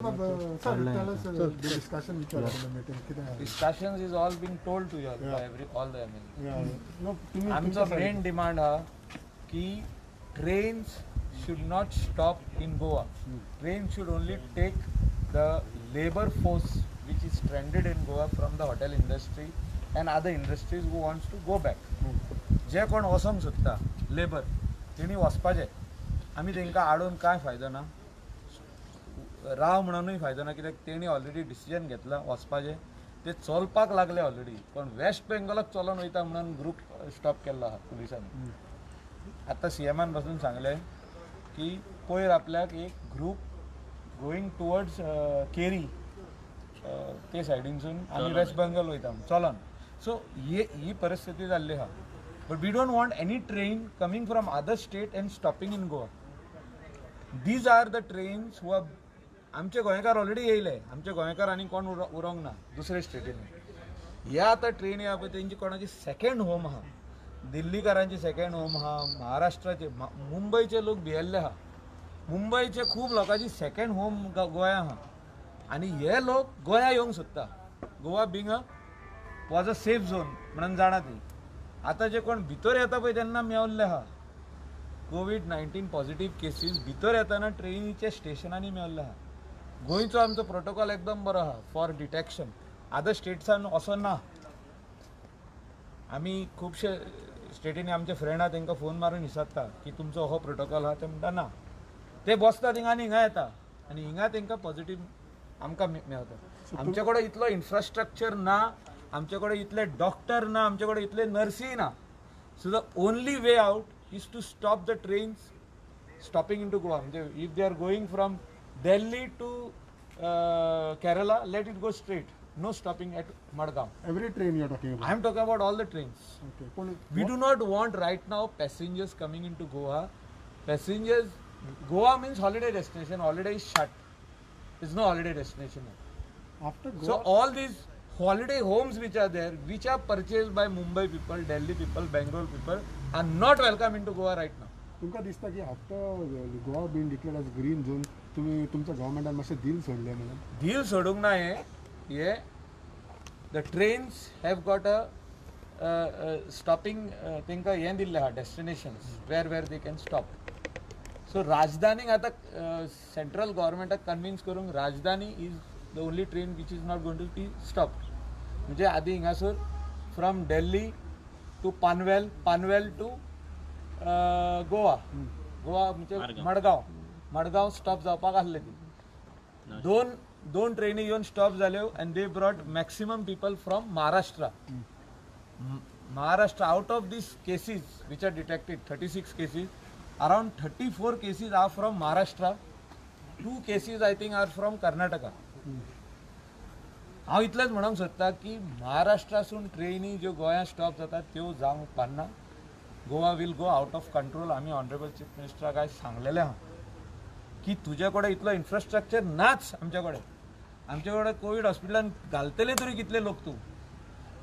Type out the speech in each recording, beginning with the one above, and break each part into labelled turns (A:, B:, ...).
A: Sir, tell us the discussion which was in the meeting.
B: Discussions is all being told to you by all the MLAs.
A: Yeah. No, तुम्ही
B: आमचा main demand हा की trains should not stop in Goa. Trains should only take the labor force which is stranded in Goa from the hotel industry and other industries who wants to go back. जे कोण वसंक सोदता labour तेणी वचपाचे आमी तांकां आडोवन काय फायदो ना राव म्हणूनय फायदो ना कित्याक तेणी ऑलरेडी डिसिजन घेतला वचपाचें ते चलपाक लागले ऑलरेडी पण वेस्ट बेंगॉलाक चलोन वयता म्हणून ग्रूप स्टॉप केल्लो आहा पुलिसांनी आतां सीएमान बसून सांगलें की पयर आपल्याक एक ग्रूप गोईंग टुवर्ड्स केरी ते सायडीनसून आमी वेस्ट बेंगॉल वयता चलोन सो ही परिस्थिती जाल्ली आहा but we don't want any train coming from other state and stopping in Goa these are the trains who are आमचे गोंयकार ऑलरेडी येयले आमचे गोंयकार आनी कोण उरोंक ना दुसरे स्टेटींनी ह्या आतां ट्रेन या पळय तेंची कोणाची सेकंड होम आहा दिल्लीकारांची सेकंड होम आहा महाराष्ट्राचे मुंबयचे लोक भियेल्ले आहा मुंबयचे खूब लोकांची सेकंड होम गोंया आहा आनी हे लोक गोंया येवंक सोदता Goa being was a safe zone म्हणून जाणा ती आतां जे कोण भितर येता पळय तेन्ना मेवल्ले आहा कोविड-19 पॉझिटिव्ह केसीस भितर येताना ट्रेनीच्या स्टेशनांनी मेवल्ले आहा गोंयचो आमचो प्रोटोकॉल एकदम बरो आहा फॉर डिटेक्शन अदर स्टेट्सान असो ना आमी खुबशे स्टेटींनी आमचे फ्रेंड आहा तांकां फोन मारून विचारता की तुमचो हो प्रोटोकॉल आहा ते म्हणटा ना ते बसता थिंगा आनी हिंगा येता आनी हिंगा तांकां पॉझिटिव्ह आमकां मेवता आमचे कडेन इतलो इन्फ्रास्ट्रक्चर ना आमचे कडेन इतले डॉक्टर ना आमचे कडेन इतले नर्सी ना so the only way out is to stop the trains stopping in to Goa म्हणजे if they are going from Delhi to Kerala, let it go straight. No stopping at Madgaon.
A: Every train you are talking about.
B: I am talking about all the trains.
A: Okay.
B: We do not want right now passengers coming into Goa. Passengers, Goa means holiday destination. Holiday is shut. There is no holiday destination.
A: After Goa.
B: So all these holiday homes which are there, which are purchased by Mumbai people, Delhi people, Bangalore people, are not welcome into Goa right now.
A: तुमकां दिसता की after Goa been declared as green zone तुम्ही तुमच्या गव्हर्मेंटान मातशें deal सोडलें म्हणून
B: deal सोडूंक ना हे the trains have got a stopping तांकां हें दिल्लें आहा destinations where they can stop so राजधानीक आतां सेंट्रल गव्हर्मेंटाक कन्विन्स करूंक Rajdhani is the only train which is not going to be stop म्हणजे आदी हिंगासर from Delhi to Panvel to Goa म्हणजे मडगांव स्टॉप जावपाक आसले ती दोन ट्रेनी येवन स्टॉप जाल्यो and they brought maximum people from Maharashtra out of these cases which are detected 36 cases around 34 cases are from Maharashtra 2 cases I think are from Karnataka हांव इतलेंच म्हणूंक सोदता की महाराष्ट्रासून ट्रेनी ज्यो गोंया स्टॉप जातात त्यो जावंक उपकारना Goa will go out of control आम्ही ऑनरेबल चीफ मिनिस्टराक आयज सांगलेलें आहा की तुजे कडेन इतलो इन्फ्रास्ट्रक्चर नाच आमचे कडेन कोविड हॉस्पिटलान घालतले तरी कितले लोक तूं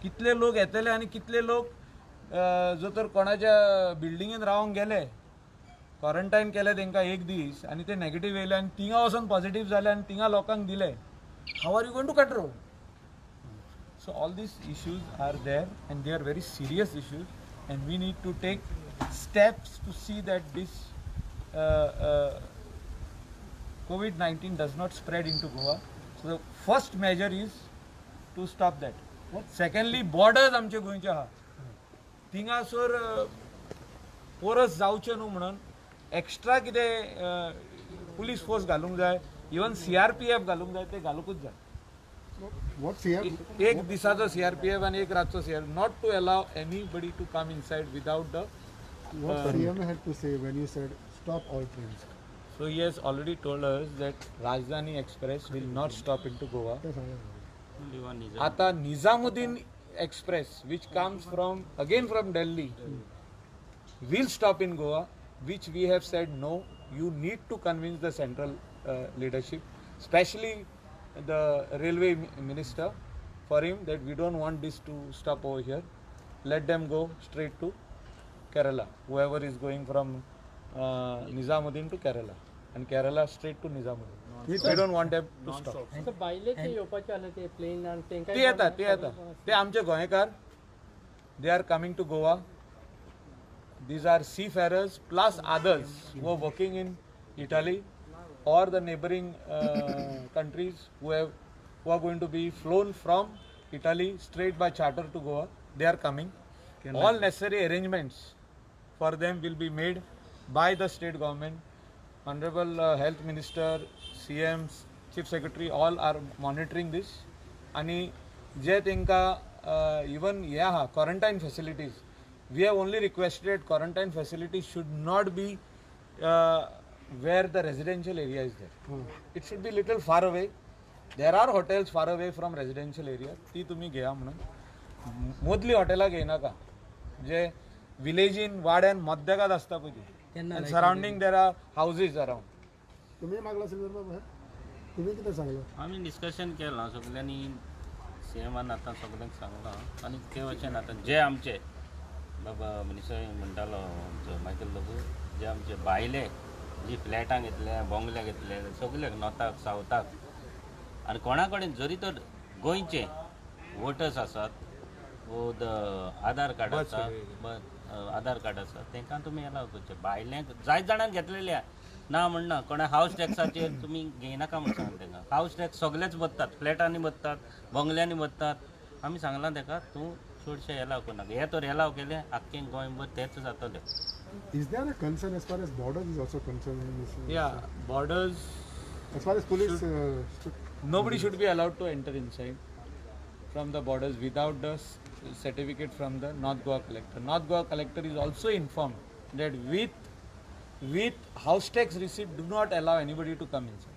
B: कितले लोक येतले आनी कितले लोक जो तर कोणाच्या बिल्डिंगेन रावंक गेले क्वॉरंटायन केले तांकां एक दीस आनी ते नेगेटीव येयले आनी थिंगा वचून पॉझिटीव जाले आनी थिंगा लोकांक दिले how are you going to control so all these issues are there and they are very serious issues and we need to take steps to see that this COVID-19 does not spread into Goa. So the first measure is to stop that. Secondly, borders आमचे गोंयचे आहा थिंगासर पोरस जावचे न्हू म्हणून extra कितें police force घालूंक जाय इवन CRPF घालूंक जाय ते घालूंकूच जाय एक दिसाचो CRPF आणि एक रातचो CRPF not to allow anybody to come inside without the
A: what CM had to say when you said stop all trains
B: so he has already told us that Rajdhani Express will not stop into Goa आता Nizamuddin Express which comes from Delhi will stop in Goa which we have said no you need to convince the central leadership especially the railway minister for him that we don't want this to stop over here let them go straight to Kerala whoever is going from Nizamuddin to Kerala and Kerala straight to Nizamuddin We don't want them to stop.
C: तर बायलेचे येवपाचे आले ते plain आणि
B: ते येतात ते आमचे गोंयकार. They are coming to Goa. These are seafarers plus others who are working in Italy or the neighboring countries who are going to be flown from Italy straight by charter to Goa. They are coming. All necessary arrangements for them will be made by the state government. Honorable Health Minister, CM, Chief Secretary, all are monitoring this. आणि जे तांकां even quarantine facilities, we have only requested quarantine facilities should not be where the residential area is there. It should be little far away. There are hotels far away from residential area. ती तुम्ही घ्या म्हणून. मोदली हॉटेलां घेयनाका जे विलेजीन वाड्यान मध्याकात आसता पळय ती. And surrounding there are houses around.
A: तुम्ही मागला सिल्वर बाबा तुम्ही किती सांगलं
D: आम्ही डिस्कशन केलां सगल्यांनी सीएमान आतां सगळ्यांक सांगलां आनी ते वचन आतां जे आमचे बाबा मनीसय म्हणटालो आमचो मायकल लोगू जे आमचे भायले जी फ्लॅटां घेतले बंगले घेतले सगळ्याक नॉर्थाक सावथाक आनी कोणा कडेन जरी तर गोंयचे वोटर्स आसात वो आधार कार्ड आसा आधार कार्ड आसा तांकां तुमी अलाव करचे भायल्यांक जायत जाणांक घेतलेल्या ना म्हणना कोणा हावस टॅक्साचेर तुमी घेयनाका म्हण सांग तांकां. हावस टॅक्स सगळेच बसतात फ्लॅटांनी बसतात बंगल्यांनी बसतात. आमी सांगलां ताका तूं चडशे एलाव करनाका हे तर एलाव केले आख्खें गोंयभर तेच जातलें.
A: Is there a concern as far as borders is also concerned?
B: Yeah, borders.
A: As far as police,
B: Nobody should be allowed to enter inside from the borders without the certificate from the North Goa collector. North Goa collector is also informed that with house tax receipt do not allow anybody to come inside.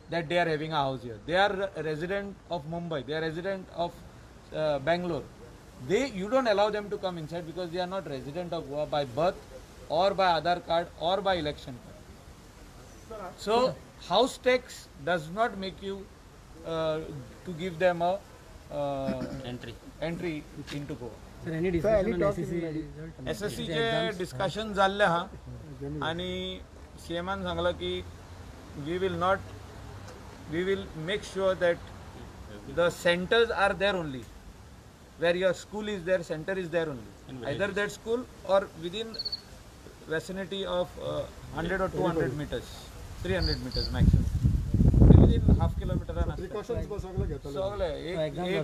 B: That they are having a house here. They are a resident of Mumbai. They are resident of Bangalore. You don't allow them to come inside because they are not resident of Goa by birth or by Aadhaar card or by election card. So house tax does not make you to give them a entry into Goa.
C: Sir any discussion on
B: SSC चे discussion जाल्ले हा आणि सीएमान सांगला की we will make sure that the centers are there only where your school is there, center is there only, either that school or within vicinity of 100 or 200 meters, 300 meters maximum, within half kilometer and
A: precautions सगळं घेतलं.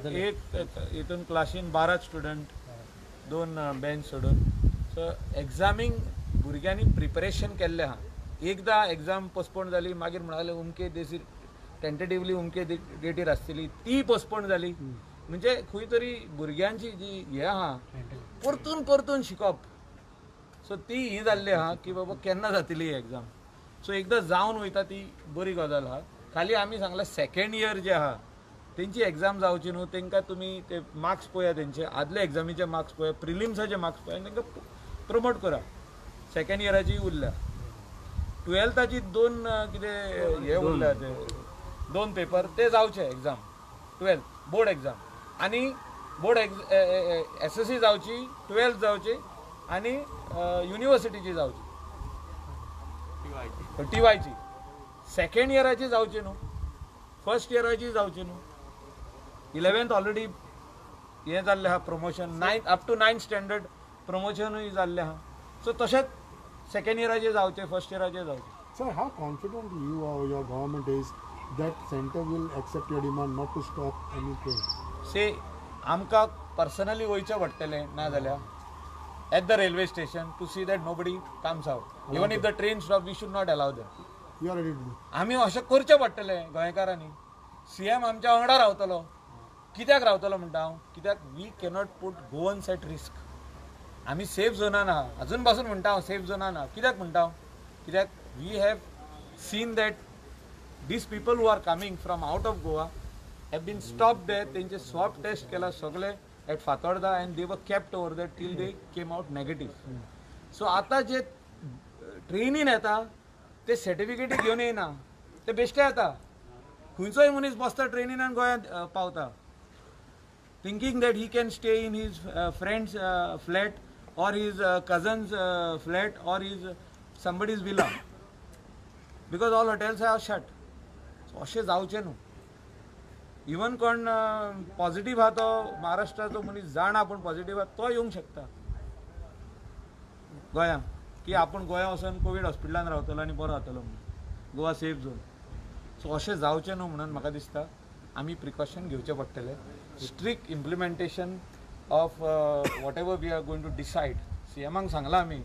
B: सगळे एक इथून क्लासीन 12 student 2 bench सोडून. So एग्जामींग भुरग्यांनी preparation केल्लें आहा. एकदां एग्जाम पोस्टपोन जाली मागीर म्हणाले उमके देसी टेंटेटिवली उमके डेटीर आसतली ती पोस्टपोन जाली. म्हणजे खंय तरी भुरग्यांची जी हे आहा परतून शिकप. सो ती ही जाल्ली आहा की बाबा केन्ना जातली ही एग्जाम. सो एकदां जावन वयता ती बरी गजाल आहा. खाली आमी सांगला सेकंड इयर जे आहा तेंची एग्जाम जावची न्हू तांकां तुमी ते मार्क्स पळया तेंचे आदले एग्जामीचे मार्क्स पळया प्रिलिम्साचे मार्क्स पळया तांकां प्रमोट करा. सेकंड इयराची उरल्या 12थाची 2 कितें हे उरल्या ते 2 पेपर ते जावचे एग्जाम 12 बोर्ड एग्जाम आनी बोर्ड SSC जावची 12th जावची आनी युनिवर्सिटीची जावची TYची. सेकंड इयराची जावची न्हू फर्स्ट इयराची जावची न्हू. 11th ऑलरेडी हे जाल्लें आहा promotion 9th up to 9th standard प्रमोशनूय जाल्लें आहा. सो तशेंच सेकंड इयराचे जावचे फर्स्ट इयराचे जावचे.
A: Sir, how confident you or your government is that center will accept your demand not to stop any train?
B: से आमकां पर्सनली वयचें पडटलें ना जाल्यार at the railway station to see that nobody comes out. Even if the train stop we should not allow them.
A: You are ready to do.
B: आमी अशें करचें पडटलें गोंयकारांनी. CM आमच्या वांगडा रावतलो. कित्याक रावतलो म्हणटा हांव कित्याक we cannot put Goans at risk. आमी सेफ झोनान आहा अजून पासून म्हणटा हांव सेफ झोनान आहा. कित्याक म्हणटा हांव कित्याक we have seen that these people who are coming from out of Goa have been stopped there. तेंचे स्वॅब टेस्ट केला सगळे at Fatorda and they were kept over there till they came out negative. So आतां जे ट्रेनीन येता ते certificate घेवन येना ते बेश्टे येता. खंयचोय मनीस बसता ट्रेनीन आनी गोंयांत पावता thinking that he can stay in his friend's flat or his cousin's flat or his somebody's villa because all hotels are shut. So अशें जावचें न्हू. इवन कोण पॉझिटिव्ह आहा तो महाराष्ट्राचो मनीस जाणा पूण पॉझिटिव्ह आहा तो येवंक शकता गोंयांत, की आपूण गोंया वचून कोवीड हॉस्पिटलान रावतलो आनी बरो जातलो म्हणून. Goa safe zone. सो अशें जावचें न्हू म्हणून म्हाका दिसता आमी प्रिकॉशन घेवचें पडटलें. Strict implementation of whatever we are going to decide. सीएमाक सांगलां आमी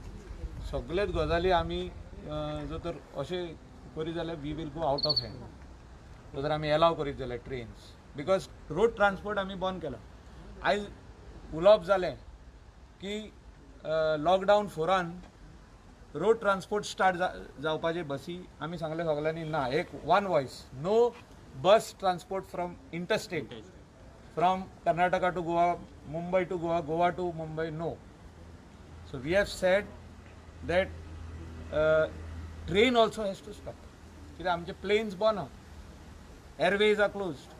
B: सगळेच गजाली आमी जर तर अशें करीत जाल्यार we will go out of hand. जर आमी एलाव करीत जाल्यार ट्रेन्स, बिकॉज रोड ट्रान्सपोर्ट आमी बंद केला. आयज उलोवप जालें की लॉकडावन 4 रोड ट्रान्सपोर्ट स्टार्ट जावपाचे बसी. आमी सांगलें सगळ्यांनी ना, एक one voice, no bus transport from interstate, from Karnataka to Goa, Mumbai to Goa, Goa to Mumbai, no. So we have said that train also has to stop. कित्याक आमचे प्लेन्स बंद आहा, airways are closed.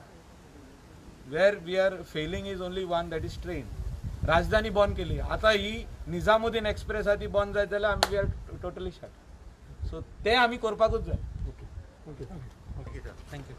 B: Where we are failing is only one, that is train. Rajdhani बंद केली, आतां ही Nizamuddin express आहा ती बंद जायत जाल्यार आमी वी आर टोटली शट. सो ते आमी करपाकूच जाय.
A: ओके.
C: थँक्यू.